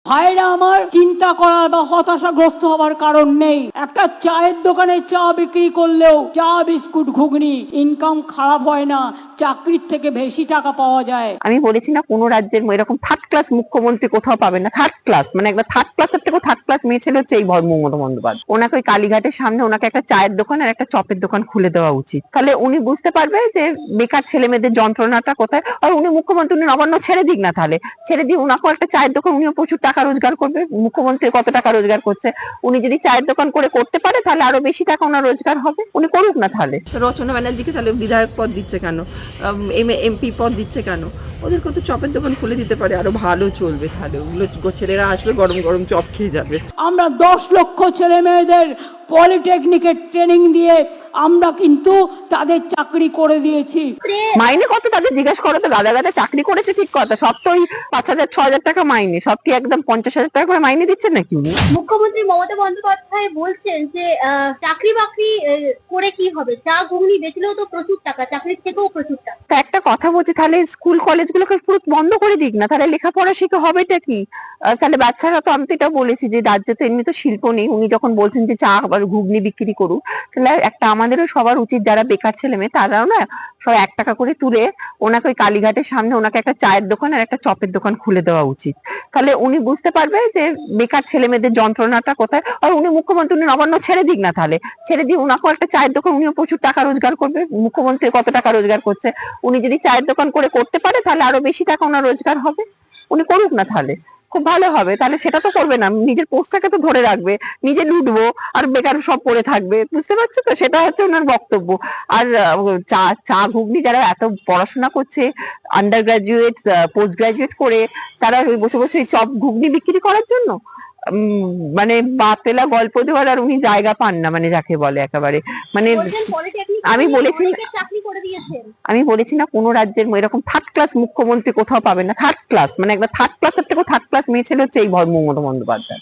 ভাইরা আমার চিন্তা করার বা হতাশাগ্রস্ত হবার কারণ নেই। একটা চায়ের দোকানে চা বিক্রি করলেও চা বিস্কুট ঘুগনি ইনকাম খারাপ হয় না, চাকরির থেকে বেশি টাকা পাওয়া যায়। আমি বলেছি না কোন রাজ্যের এরকম থার্ড ক্লাস মুখ্যমন্ত্রী কোথাও পাবেন না। থার্ড ক্লাস মানে একটা থার্ড ক্লাসের থেকে থার্ড ক্লাস মেয়ে ছিল হচ্ছে এই মমতা বন্দ্যোপাধ্যায়। ওনাকে ওই কালীঘাটের সামনে ওনাকে একটা চায়ের দোকান আর একটা চপের দোকান খুলে দেওয়া উচিত। তাহলে উনি বুঝতে পারবে যে বেকার ছেলে মেয়েদের যন্ত্রণাটা কোথায়। আর উনি মুখ্যমন্ত্রী, উনি নবান্ন ছেড়ে দিক না, তাহলে ছেড়ে দিয়ে ওনাকেও একটা চায়ের দোকান, উনিও প্রচুর টাকা রোজগার করবে। মুখ্যমন্ত্রী কত টাকা রোজগার করছে, উনি যদি চায়ের দোকান করে করতে পারে তাহলে আরো বেশি টাকা ওনার রোজগার হবে। উনি করুক না। তাহলে রচনা ব্যানার্জিকে তাহলে বিধায়ক পদ দিচ্ছে কেন, এমপি পদ দিচ্ছে কেন? ওদের কত চপের দোকান খুলে দিতে পারে, আরো ভালো চলবে। তাহলে ওগুলো ছেলেরা আসবে, গরম গরম চপ খেয়ে যাবে। আমরা 10 লক্ষ ছেলে মেয়েদের পলিটেকনিকের ট্রেনিং দিয়ে আমরা কিন্তু তাদের চাকরি করে দিয়েছি। মাইনে কত তাদের জিজ্ঞেস করো তো। গাদা গাদা চাকরি করেছে ঠিক কথা, সব তো ওই 5,000 6,000 টাকা মাইনে, সব কি একদম 50,000 টাকা করে মাইনে দিচ্ছেন নাকি উনি? মুখ্যমন্ত্রী মমতা বন্দ্যোপাধ্যায় বলছেন যে চাকরি বাকরি করে কি হবে, চা ঘুগনি বেচলেও তো প্রচুর টাকা, চাকরির থেকেও প্রচুর টাকা। তা একটা কথা বলছি, তাহলে স্কুল কলেজ গুলোকে পুরো বন্ধ করে দিক না, তাহলে লেখাপড়া শিখে হবেটা কি? তাহলে বাচ্চারা তো, আমি তো এটা বলেছি যে রাজ্যে তো এমনি তো শিল্প নেই। উনি যখন বলছেন যে চা আবার ঘুগনি বিক্রি করুক, তাহলে একটা আমাদেরও সবার উচিত, যারা বেকার ছেলে মেয়ে তারাও না সব 1 টাকা করে তুলে ওনাকে ওই কালীঘাটের সামনে ওনাকে একটা চায়ের দোকান আর একটা চপের দোকান খুলে দেওয়া উচিত। তাহলে উনি বুঝতে পারবে যে বেকার ছেলে মেয়েদের যন্ত্রণাটা কোথায়। আর উনি মুখ্যমন্ত্রী, উনি নবান্ন ছেড়ে দিক না, তাহলে ছেড়ে দিয়ে ওনাকেও একটা চায়ের দোকান, উনিও প্রচুর টাকা রোজগার করবে। মুখ্যমন্ত্রী কত টাকা রোজগার করছে, উনি যদি চায়ের দোকান করে করতে পারে তাহলে আরো বেশি টাকা ওনার রোজগার হবে। উনি করুক না, তাহলে খুব ভালো হবে। তাহলে সেটা তো করবে না, নিজের পোস্টটাকে তো ধরে রাখবে, নিজে লুটবো আর বেকার সব পড়ে থাকবে। বুঝতে পারছো তো, সেটা হচ্ছে ওনার বক্তব্য। আর চা চা ঘুগনি যারা এত পড়াশোনা করছে, আন্ডার গ্রাজুয়েট পোস্ট গ্রাজুয়েট করে, তারা বসে বসে চপ ঘুগনি বিক্রি করার জন্য মানে বাতেলা গল্প দেওয়ার আর উনি জায়গা পান না, মানে যাকে বলে একেবারে মানে। আমি বলেছি চাকরি করে দিয়েছেন, আমি বলেছি না কোন রাজ্যের এরকম থার্ড ক্লাস মুখ্যমন্ত্রী কোথাও পাবেন না। থার্ড ক্লাস মানে একটা থার্ড ক্লাসের থেকে থার্ড ক্লাস মেয়ে ছিল হচ্ছে এই মমতা বন্দ্যোপাধ্যায়।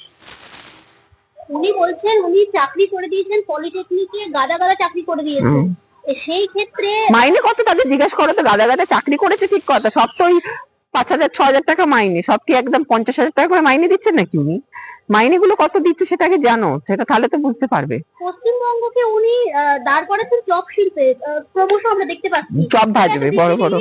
উনি বলছেন উনি চাকরি করে দিয়েছেন, পলিটেকনিকে গাদা গাদা চাকরি করে দিয়েছেন। সেই ক্ষেত্রে মাইনে কত তাদের জিজ্ঞেস করো তো। গাদা গাদা চাকরি করেছে ঠিক কথা, সব তো ওই 5,000 6,000 টাকা মাইনে, সব কি একদম 50,000 টাকা করে মাইনে দিচ্ছেন নাকি উনি? মাইনে গুলো কত দিচ্ছে সেটাকে জানো, সেটা তাহলে তো বুঝতে পারবে। পশ্চিমবঙ্গকে উনি দাঁড় করাচ্ছেন চপ শিল্পে, ক্রমশ আমরা দেখতে পাচ্ছি। চপ ভাজবে বড় বড়,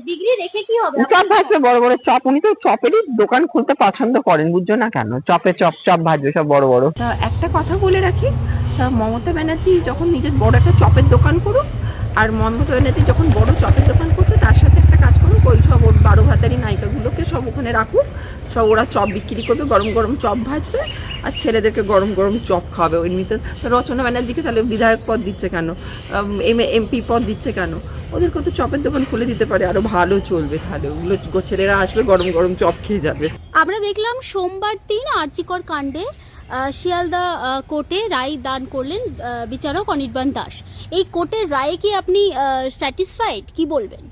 ডিগ্রি রেখে কি হবে? চপ ভাজবে বড় বড় চপ। উনি তো চপেরই দোকান খুলতে পছন্দ করেন, বুঝছো না কেন? চপে চপ চপ ভাজবে সব বড় বড়। তা একটা কথা বলে রাখি, মমতা ব্যানার্জি যখন নিজের বড় একটা চপের দোকান করুক, আর মমতা ব্যানার্জি যখন বড় চপের দোকান করছে তার সাথে একটা কাজ করুক, ওই সব ওর 12 ভাতারি নায়িকাগুলোকে সব ওখানে রাখুক, সব ওরা চপ বিক্রি করবে, গরম গরম চপ ভাজবে আর ছেলেদেরকে গরম গরম চপ খাওয়াবে। এমনিতে রচনা ব্যানার্জিকে তাহলে বিধায়ক পদ দিচ্ছে কেন, এমপি পদ দিচ্ছে কেন? ওদের কত চপের দোকান খুলে দিতে পারে, আরো ভালো চলবে। তাহলে ওগুলো ছেলেরা আসবে, গরম গরম চপ খেয়ে যাবে। আমরা দেখলাম সোমবার দিন আরজিকর কাণ্ডে শিয়ালদা কোর্টে রায় দান করলেন বিচারক অনির্বাণ দাস। এই কোর্টের রায়ে কি আপনি স্যাটিসফাইড, কি বলবেন?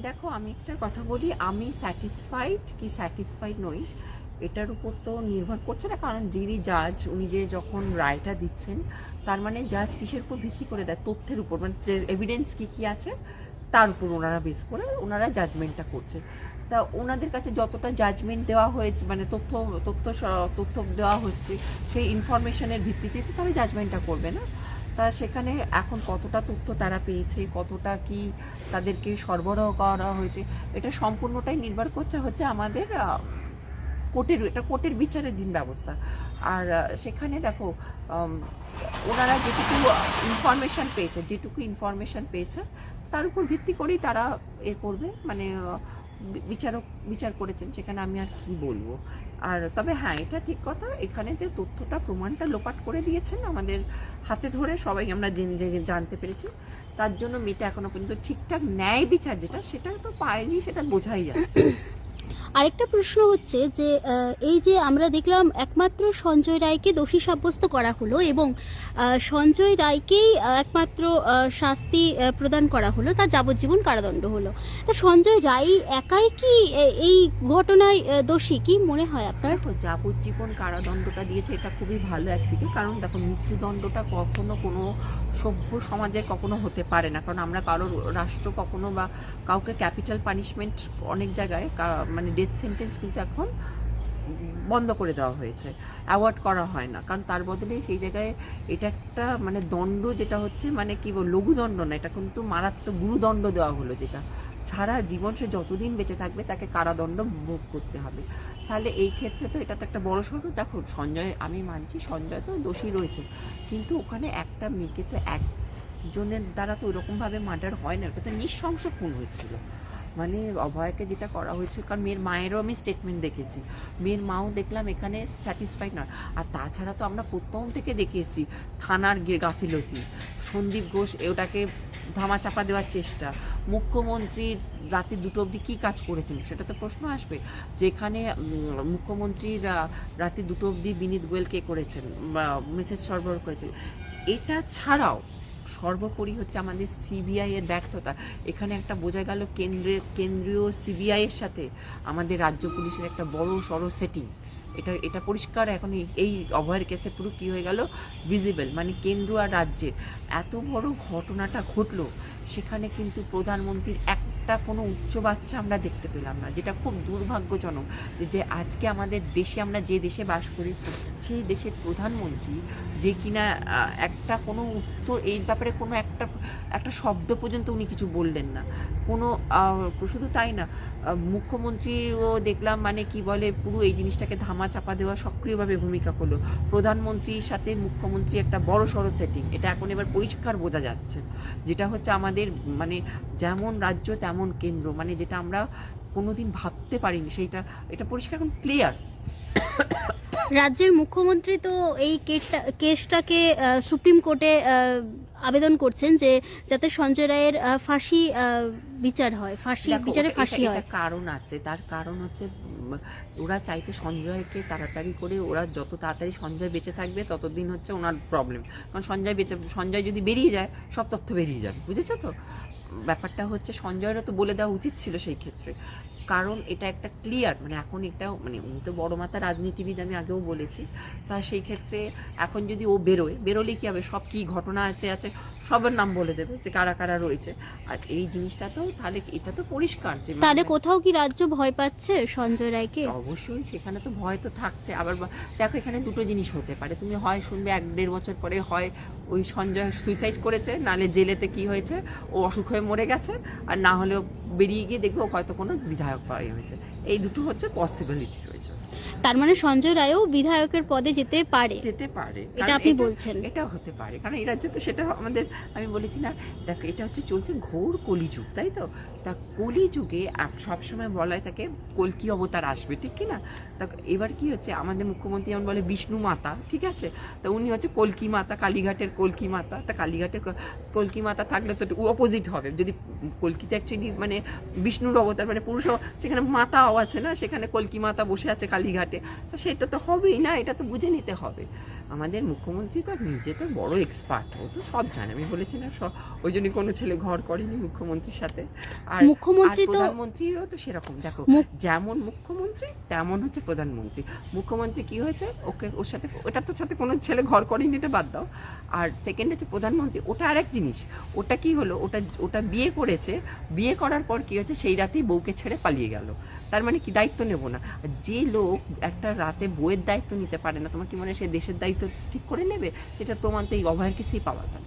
দেখো, আমি একটা কথা বলি, আমি স্যাটিসফাইড কি স্যাটিসফাইড নই এটার উপর তো নির্ভর করছে না। কারণ যিনি জাজ, উনি যে যখন রায়টা দিচ্ছেন, তার মানে জাজ কিসের উপর ভিত্তি করে দেয়? তথ্যের উপর, মানে এভিডেন্স কি আছে তার উপর ওনারা বেস করে ওনারা জাজমেন্টটা করছে। তা ওনাদের কাছে যতটা জাজমেন্ট দেওয়া হয়েছে, মানে তথ্য তথ্য দেওয়া হচ্ছে, সেই ইনফরমেশনের ভিত্তিতে তো তারা জাজমেন্টটা করবে না। তা সেখানে এখন কতটা তথ্য তারা পেয়েছে, কতটা কি তাদেরকে সরবরাহ করা হয়েছে, এটা সম্পূর্ণটাই নির্ভর হচ্ছে আমাদের কোর্টের বিচারের দিন ব্যবস্থা। আর সেখানে দেখো, ওনারা যেটুকু ইনফরমেশন পেয়েছে তার উপর ভিত্তি করেই তারা করবে, মানে বিচার করেছেন। সেখানে আমি আর কি বলবো। আর তবে হ্যাঁ, এটা ঠিক কথা, এখানে যে তথ্যটা প্রমাণটা লোপাট করে দিয়েছেন আমাদের হাতে ধরে সবাই আমরা জানতে পেরেছি, তার জন্য মেয়েটা এখনো পর্যন্ত ঠিকঠাক ন্যায় বিচার সেটা তো পায়নি, সেটা বোঝাই যাচ্ছে। আরেকটা প্রশ্ন হচ্ছে যে এই যে আমরা দেখলাম একমাত্র সঞ্জয় রায়কে দোষী সাব্যস্ত করা হলো এবং সঞ্জয় রায়কেই একমাত্র শাস্তি প্রদান করা হলো, তার যাবজ্জীবন কারাদণ্ড হলো। তা সঞ্জয় রায় একাই কি এই ঘটনায় দোষী, কি মনে হয় আপনার? যাবজ্জীবন কারাদণ্ডটা দিয়েছে, এটা খুবই ভালো একদিকে। কারণ দেখো, মৃত্যুদণ্ডটা কখনো কোনো সভ্য সমাজে কখনো হতে পারে না। কারণ আমরা কারোর রাষ্ট্র কখনো বা কাউকে ক্যাপিটাল পানিশমেন্ট, অনেক জায়গায় মানে ডেথ সেন্টেন্স কিন্তু এখন বন্ধ করে দেওয়া হয়েছে, অ্যাওয়ার্ড করা হয় না, কারণ তার বদলে সেই জায়গায় এটা একটা মানে দণ্ড, যেটা হচ্ছে মানে কি বল, লঘুদণ্ড না, এটা কিন্তু মারাত্মক গুরুদণ্ড দেওয়া হলো, যেটা ছাড়া জীবন সে যতদিন বেঁচে থাকবে তাকে কারাদণ্ড ভোগ করতে হবে। তাহলে এই ক্ষেত্রে তো এটা তো একটা বড় সড়ো, দেখো সঞ্জয়, আমি মানছি সঞ্জয় তো দোষী রয়েছে, কিন্তু ওখানে একটা মেয়েকে তো একজনের দ্বারা তো ওরকমভাবে মার্ডার হয় না, ওটা তো নৃশংস খুন হয়েছিল। মানে অভয়কে যেটা করা হয়েছিল, কারণ মেয়ের মায়েরও আমি স্টেটমেন্ট দেখেছি, মেয়ের মাও দেখলাম এখানে স্যাটিসফাইড নয়। আর তাছাড়া তো আমরা প্রথম থেকে দেখে এসেছি থানার গাফিলতি, সন্দীপ ঘোষ ওটাকে ধামাচাপা দেওয়ার চেষ্টা, মুখ্যমন্ত্রীর রাতে 2টো অবধি কী কাজ করেছেন সেটা তো প্রশ্ন আসবে। যেখানে মুখ্যমন্ত্রীর রাতে 2টো অবধি বিনীত গোয়েল কে করেছেন বা মেসেজ সরবরাহ করেছেন, এটা ছাড়াও সর্বোপরি হচ্ছে আমাদের সিবিআই এর ব্যর্থতা। এখানে একটা বোঝা গেল কেন্দ্রীয় সিবিআই এর সাথে আমাদের রাজ্য পুলিশের একটা বড় সড়ো সেটিং। এটা পরিষ্কার এখন এই অভয়ের কেসে পুরো কী হয়ে গেল, ভিজিবল, মানে কেন্দ্র আর রাজ্যের এত বড় ঘটনাটা ঘটলো, সেখানে কিন্তু প্রধানমন্ত্রীর একটা কোনো উচ্চ বাচ্চা আমরা দেখতে পেলাম না, যেটা খুব দুর্ভাগ্যজনক। যে আজকে আমাদের দেশে, আমরা যে দেশে বাস করি, সেই দেশের প্রধানমন্ত্রী যে কিনা একটা কোনো উত্তর এই ব্যাপারে কোনো একটা শব্দ পর্যন্ত উনি কিছু বললেন না, কোনো শুধু তাই না, মুখ্যমন্ত্রীও দেখলাম মানে কি বলে পুরো এই জিনিসটাকে ধামা চাপা দেওয়া সক্রিয়ভাবে ভূমিকা করলো। প্রধানমন্ত্রীর সাথে মুখ্যমন্ত্রী একটা বড় সড়ো সেটিং, এটা এখন এবার পরিষ্কার বোঝা যাচ্ছে, যেটা হচ্ছে আমাদের মানে যেমন রাজ্য তেমন কেন্দ্র, মানে যেটা আমরা কোনোদিন ভাবতে পারিনি, এটা পরিষ্কার এখন ক্লিয়ার। রাজ্যের মুখ্যমন্ত্রী তো এই কেসটাকে সুপ্রিম কোর্টে আবেদন করছেন যে যাতে সঞ্জয় রায়ের ফাঁসি বিচার হয়, বিচারে ফাঁসি হয়। কারণ আছে, তার কারণ হচ্ছে ওরা চাইছে সঞ্জয়কে তাড়াতাড়ি করে, ওরা যত তাড়াতাড়ি সঞ্জয় বেঁচে থাকবে ততদিন হচ্ছে ওনার প্রবলেম, কারণ সঞ্জয় যদি বেরিয়ে যায় সব তথ্য বেরিয়ে যাবে, বুঝেছো তো? ব্যাপারটা হচ্ছে সঞ্জয়েরও তো বলে দেওয়া উচিত ছিল সেই ক্ষেত্রে, কারণ এটা একটা ক্লিয়ার, মানে এখন এটা মানে উনি তো বড় মাথা রাজনীতিবিদ, আমি আগেও বলেছি, তা সেই ক্ষেত্রে এখন যদি ও বেরোলে কী হবে, সব কী ঘটনা আছে সবার নাম বলে দেবে যে কারা কারা রয়েছে। আর এই জিনিসটা তো তাহলে এটা তো পরিষ্কার যে তাহলে কোথাও কি রাজ্য ভয় পাচ্ছে সঞ্জয় রায়কে? অবশ্যই সেখানে তো ভয় তো থাকছে। আবার দেখো এখানে 2টো জিনিস হতে পারে, তুমি হয় শুনবে 1-1.5 বছর পরে হয় ওই সঞ্জয় সুইসাইড করেছে, নাহলে জেলেতে কি হয়েছে ও অসুখ হয়ে মরে গেছে, আর না হলেও বেরিয়ে গিয়ে দেখবে ও হয়তো কোনো বিধায়ক পাওয়া হয়েছে। এই দুটো হচ্ছে পসিবিলিটি রয়েছে। তার মানে সঞ্জয় রায়ও বিধায়কের পদে যেতে পারে, এটা আপনি বলছেন? এটা হতে পারে, কারণ এই রাজ্যে তো সেটা আমাদের, আমি বলেছি না, দেখো এটা হচ্ছে চলছে ঘোর কলিযুগ, তাই তো? তা কলিযুগে সবসময় বলা হয় তাকে কল্কি অবতার আসবে, ঠিক কি না? তা এবার কি হচ্ছে, আমাদের মুখ্যমন্ত্রী যেমন বলে বিষ্ণু মাতা, ঠিক আছে, তা উনি হচ্ছে কল্কি মাতা, কালীঘাটের কল্কি মাতা। তা কালীঘাটের কল্কি মাতা থাকলে তো অপোজিট হবে, যদি কল্কিতে অ্যাকচুয়ালি মানে বিষ্ণুর অবতার মানে পুরুষ, সেখানে মাতাও আছে না, সেখানে কল্কি মাতা বসে আছে কালীঘাটে, তো সেটা তো হবেই না, এটা তো বুঝে নিতে হবে। আমাদের মুখ্যমন্ত্রী তো নিজে তো বড় এক্সপার্ট, ও তো সব জানে, আমি বলেছি না, ওই জন্য কোনো ছেলে ঘর করেনি মুখ্যমন্ত্রীর সাথে। আর প্রধানমন্ত্রীরও তো সেরকম, দেখো যেমন মুখ্যমন্ত্রী তেমন হচ্ছে প্রধানমন্ত্রী। মুখ্যমন্ত্রী কি হয়েছে, ওর সাথে ওটার তো সাথে কোনো ছেলে ঘর করেনি, এটা বাদ দাও। আর সেকেন্ড হচ্ছে প্রধানমন্ত্রী, ওটা আরেক জিনিস, ওটা কি হলো, ওটা বিয়ে করেছে, বিয়ে করার পর কি হচ্ছে, সেই রাতেই বউকে ছেড়ে পালিয়ে গেল। তার মানে কি দায়িত্ব নেব না? যে লোক একটা রাতে বউয়ের দায়িত্ব নিতে পারে না, তোমার কি মনে হয় সে দেশের দায়িত্ব ঠিক করে নেবে? সেটার প্রমাণ তো এই অভয়ের কিছুই পাওয়া গেল।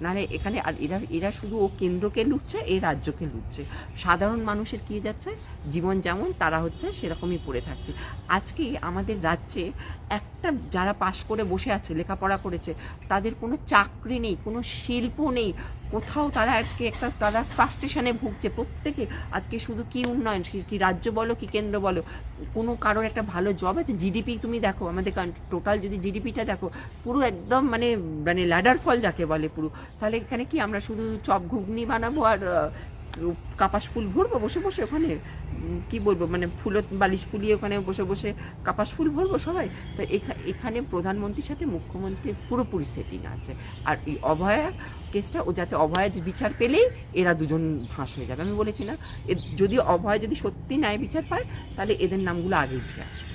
নাহলে এখানে আর এরা শুধু ও কেন্দ্রকে লুটছে, এই রাজ্যকে লুটছে। সাধারণ মানুষের কি যাচ্ছে, জীবন যেমন তারা হচ্ছে সেরকমই পড়ে থাকছে। আজকে আমাদের রাজ্যে একটা যারা পাশ করে বসে আছে, লেখাপড়া করেছে, তাদের কোনো চাকরি নেই, কোনো শিল্প নেই, কোথাও তারা আজকে তারা ফ্রাস্ট্রেশনে ভুগছে প্রত্যেকে। আজকে শুধু কি উন্নয়ন, কি রাজ্য বলো কি কেন্দ্র বলো, কোনো কারোর একটা ভালো জব আছে? জিডিপি তুমি দেখো, আমাদের টোটাল যদি জিডিপিটা দেখো, পুরো একদম মানে ল্যাডার ফল যাকে বলে পুরো। তাহলে এখানে কি আমরা শুধু চপ ঘুগনি বানাবো আর কাপাস ফুল ভরবো বসে বসে ওখানে, কি বলবো, মানে বালিশ ফুলিয়ে ওখানে বসে বসে কাপাস ফুল ভরবো সবাই? তো এখানে প্রধানমন্ত্রীর সাথে মুখ্যমন্ত্রীর পুরোপুরি সেটিং আছে। আর এই অভয়া কেসটা, ও যাতে অভয়া বিচার পেলেই এরা দুজন ফাঁস হয়ে যাবে। আমি বলেছি না, যদি অভয় যদি সত্যি ন্যায় বিচার পায়, তাহলে এদের নামগুলো আগে উঠে আসবে।